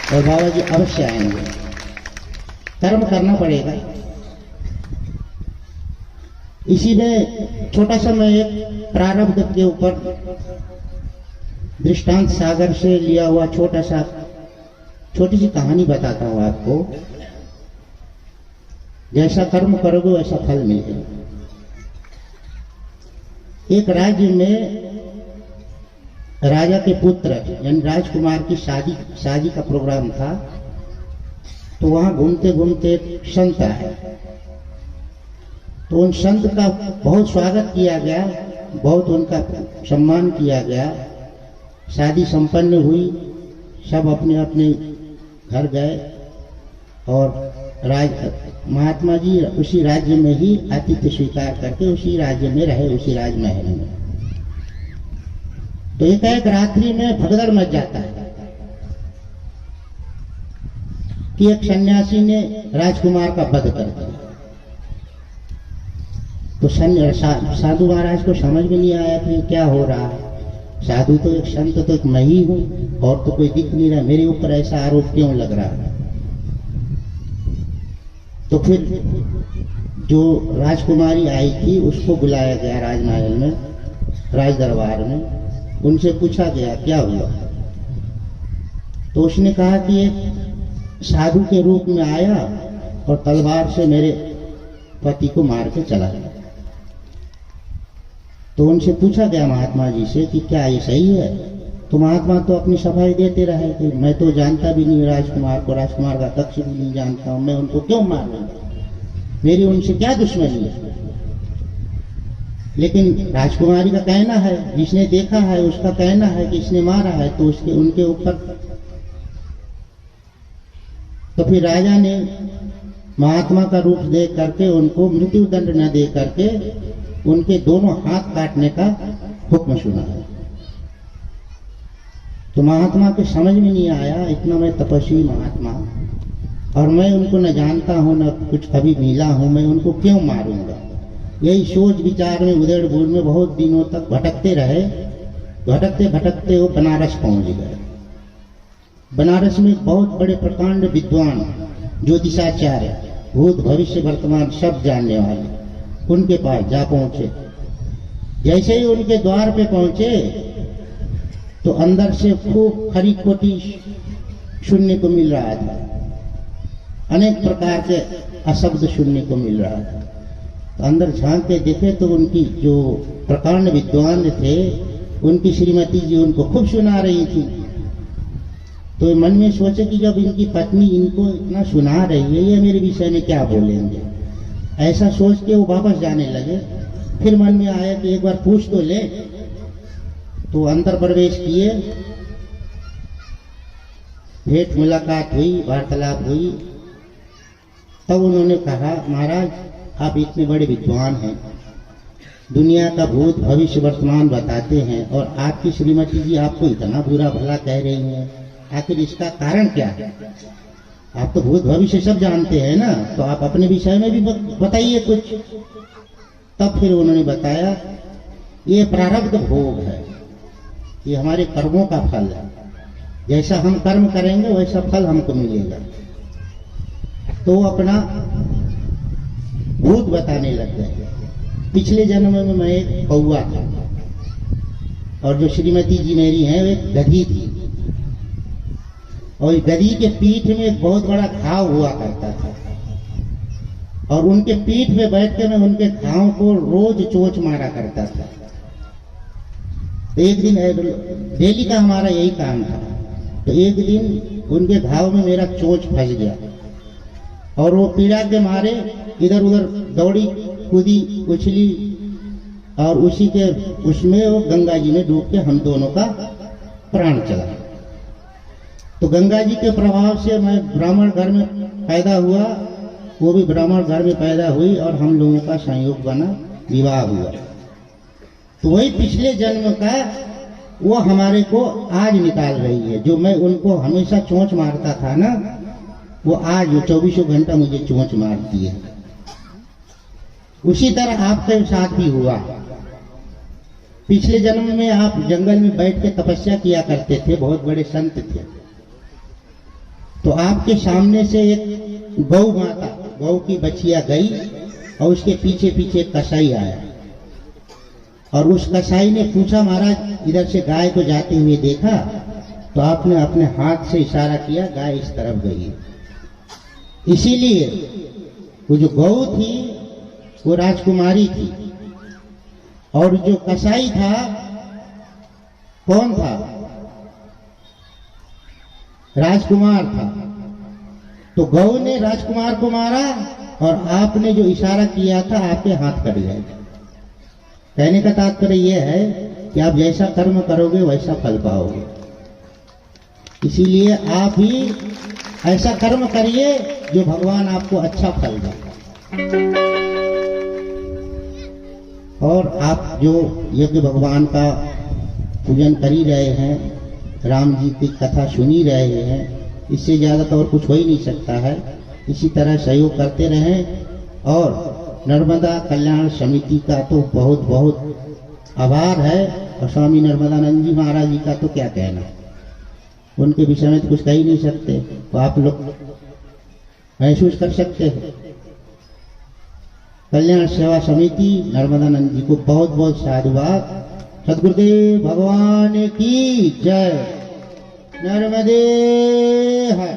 और बाबा जी अवश्य आएंगे। कर्म करना पड़ेगा। इसी में छोटा सा मैं एक प्रारब्ध के ऊपर दृष्टांत सागर से लिया हुआ छोटी सी कहानी बताता हूं आपको। जैसा कर्म करोगे वैसा फल मिलेगा। एक राज्य में राजा के पुत्र यानी राजकुमार की शादी का प्रोग्राम था। तो वहां घूमते घूमते एक संत आए। तो उन संत का बहुत स्वागत किया गया, बहुत उनका सम्मान किया गया। शादी संपन्न हुई, सब अपने अपने घर गए और महात्मा जी उसी राज्य में ही आतिथ्य स्वीकार करके उसी राज्य में रहे, उसी राजमहल में। तो एक रात्रि में भगदड़ मच जाता है कि एक सन्यासी ने राजकुमार का वध कर दिया। तो साधु महाराज को समझ में नहीं आया कि क्या हो रहा है। साधु तो एक संत तो एक मैं ही हूं और तो कोई दिख नहीं रहा, मेरे ऊपर ऐसा आरोप क्यों लग रहा है। तो फिर जो राजकुमारी आई थी उसको बुलाया गया राजमहल में, राज दरबार में। उनसे पूछा गया क्या हुआ। तो उसने कहा कि एक साधु के रूप में आया और तलवार से मेरे पति को मार के चला गया। तो उनसे पूछा गया महात्मा जी से कि क्या ये सही है। तो महात्मा तो अपनी सफाई देते रहे कि मैं तो जानता भी नहीं राजकुमार को, राजकुमार का कक्ष भी नहीं जानता हूं, मैं उनको क्यों मारूंगा, मेरी उनसे क्या दुश्मनी है। लेकिन राजकुमारी का कहना है, जिसने देखा है उसका कहना है कि इसने मारा है, तो उसके उनके ऊपर। तो फिर राजा ने महात्मा का रूप देख करके उनको मृत्यु दंड न दे करके उनके दोनों हाथ काटने का हुक्म सुना है। तो महात्मा के समझ में नहीं आया, इतना मैं तपस्वी महात्मा और मैं उनको न जानता हूं न कुछ कभी मिला हूं, मैं उनको क्यों मारूंगा। यही सोच विचार में उधेड़ बुध में बहुत दिनों तक भटकते रहे। भटकते भटकते वो बनारस पहुंच गए। बनारस में बहुत बड़े प्रकांड विद्वान ज्योतिषाचार्य, भूत भविष्य वर्तमान सब जानने वाले, उनके पास जा पहुंचे। जैसे ही उनके द्वार पे पहुंचे तो अंदर से खूब खरी खोटी सुनने को मिल रहा था, अनेक प्रकार के अशब्द सुनने को मिल रहा था। तो अंदर झांक के देखे तो उनकी जो प्रकांड विद्वान थे उनकी श्रीमती जी उनको खूब सुना रही थी। तो मन में सोचे कि जब इनकी पत्नी इनको इतना सुना रही है, ये मेरे विषय में क्या बोलेंगे। ऐसा सोच के वो वापस जाने लगे। फिर मन में आया कि एक बार पूछ तो ले। तो अंदर प्रवेश किए, भेंट मुलाकात हुई, वार्तालाप हुई। तब उन्होंने कहा महाराज आप इतने बड़े विद्वान हैं, दुनिया का भूत भविष्य वर्तमान बताते हैं और आपकी श्रीमती जी आपको इतना बुरा भला कह रही हैं, आखिर इसका कारण क्या है। आप तो भूत भविष्य सब जानते हैं ना, तो आप अपने विषय में भी बताइए कुछ। तब फिर उन्होंने बताया ये प्रारब्ध भोग है, ये हमारे कर्मों का फल है। जैसा हम कर्म करेंगे वैसा फल हमको मिलेगा। तो अपना भूत बताने लग गए। पिछले जन्म में मैं एक कौआ था और जो श्रीमती जी मेरी हैं वो एक गधी थी और गधी के पीठ में एक बहुत बड़ा घाव हुआ करता था और उनके पीठ में बैठ के मैं उनके घाव को रोज चोंच मारा करता था। एक दिन डेली का हमारा यही काम था। तो एक दिन उनके घाव में मेरा चोंच फंस गया और वो पीड़ा के मारे इधर उधर दौड़ी कूदी उछली और उसी के उसमें वो गंगा जी में डूब के हम दोनों का प्राण चला। तो गंगा जी के प्रभाव से मैं ब्राह्मण घर में पैदा हुआ, वो भी ब्राह्मण घर में पैदा हुई और हम लोगों का संयोग बना, विवाह हुआ। तो वही पिछले जन्म का वो हमारे को आज निकाल रही है। जो मैं उनको हमेशा चोंच मारता था ना, वो आज 24 घंटा मुझे चोंच मारती है। उसी तरह आपके साथ भी हुआ। पिछले जन्म में आप जंगल में बैठ के तपस्या किया करते थे, बहुत बड़े संत थे। तो आपके सामने से एक गौ माता, गौ की बछिया गई और उसके पीछे पीछे कसाई आया और उस कसाई ने पूछा, महाराज इधर से गाय को जाते हुए देखा? तो आपने अपने हाथ से इशारा किया, गाय इस तरफ गई है। इसीलिए वो जो गौ थी वो राजकुमारी थी और जो कसाई था कौन था? राजकुमार था। तो गौ ने राजकुमार को मारा और आपने जो इशारा किया था आपके हाथ कट गए। कहने का तात्पर्य यह है कि आप जैसा कर्म करोगे वैसा फल पाओगे। इसीलिए आप भी ऐसा कर्म करिए जो भगवान आपको अच्छा फल दे। और आप जो यज्ञ भगवान का पूजन कर ही रहे हैं, राम जी की कथा सुनी रहे हैं, इससे ज्यादा तो और कुछ हो ही नहीं सकता है। इसी तरह सहयोग करते रहें। और नर्मदा कल्याण समिति का तो बहुत बहुत आभार है और स्वामी नर्मदानंद जी महाराज जी का तो क्या कहना, उनके विषय में तो कुछ कह ही नहीं सकते। तो आप लोग महसूस कर सकते हैं। कल्याण सेवा समिति नर्मदानंद जी को बहुत बहुत साधुवाद। सद्गुरुदेव भगवान की जय। नर्मदे हर।